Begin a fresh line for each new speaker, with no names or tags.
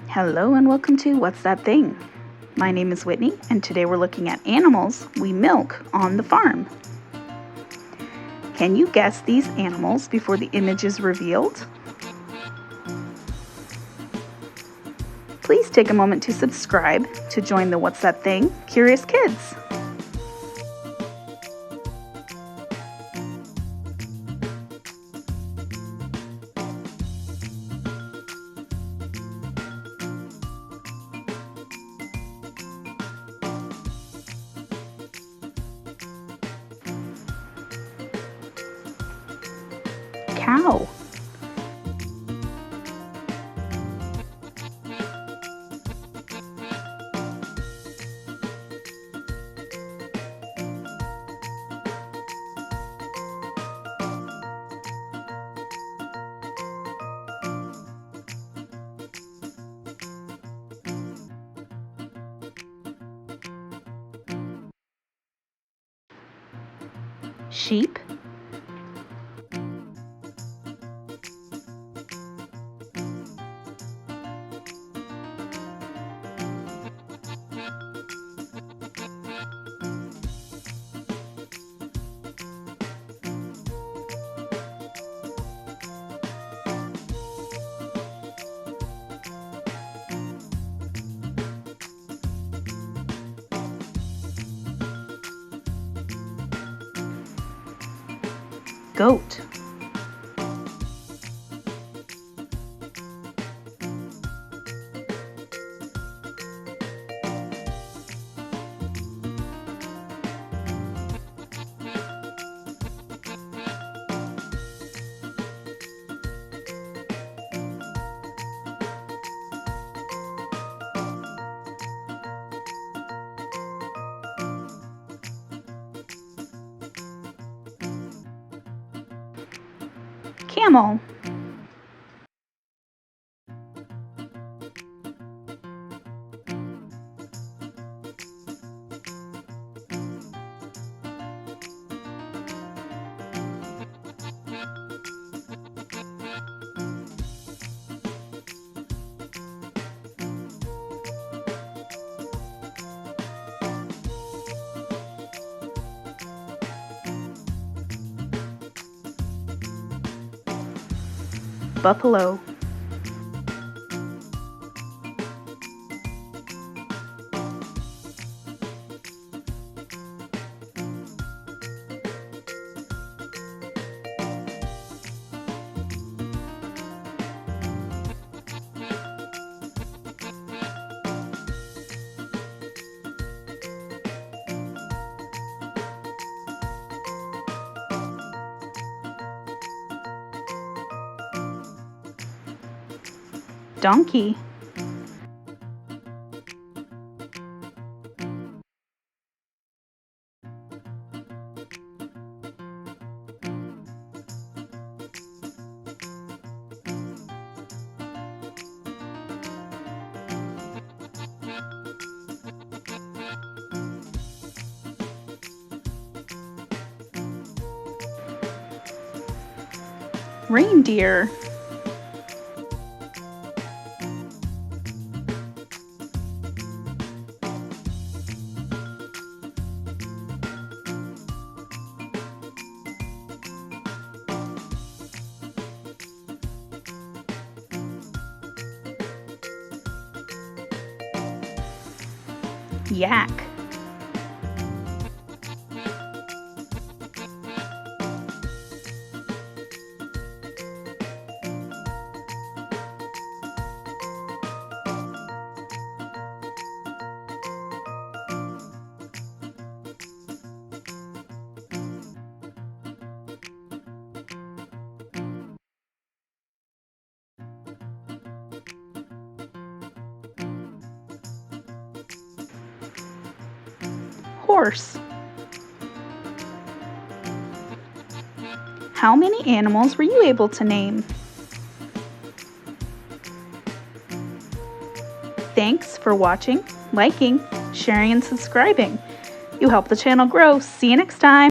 Hello and welcome to What's That Thing? My name is Whitney and today we're looking at animals we milk on the farm. Can you guess these animals before the image is revealed? Please take a moment to subscribe to join the What's That Thing curious kids. Cow. Sheep. Goat. Camel. Buffalo. Donkey. Reindeer. Yak. Horse. How many animals were you able to name? Thanks for watching, liking, sharing, and subscribing. You help the channel grow. See you next time.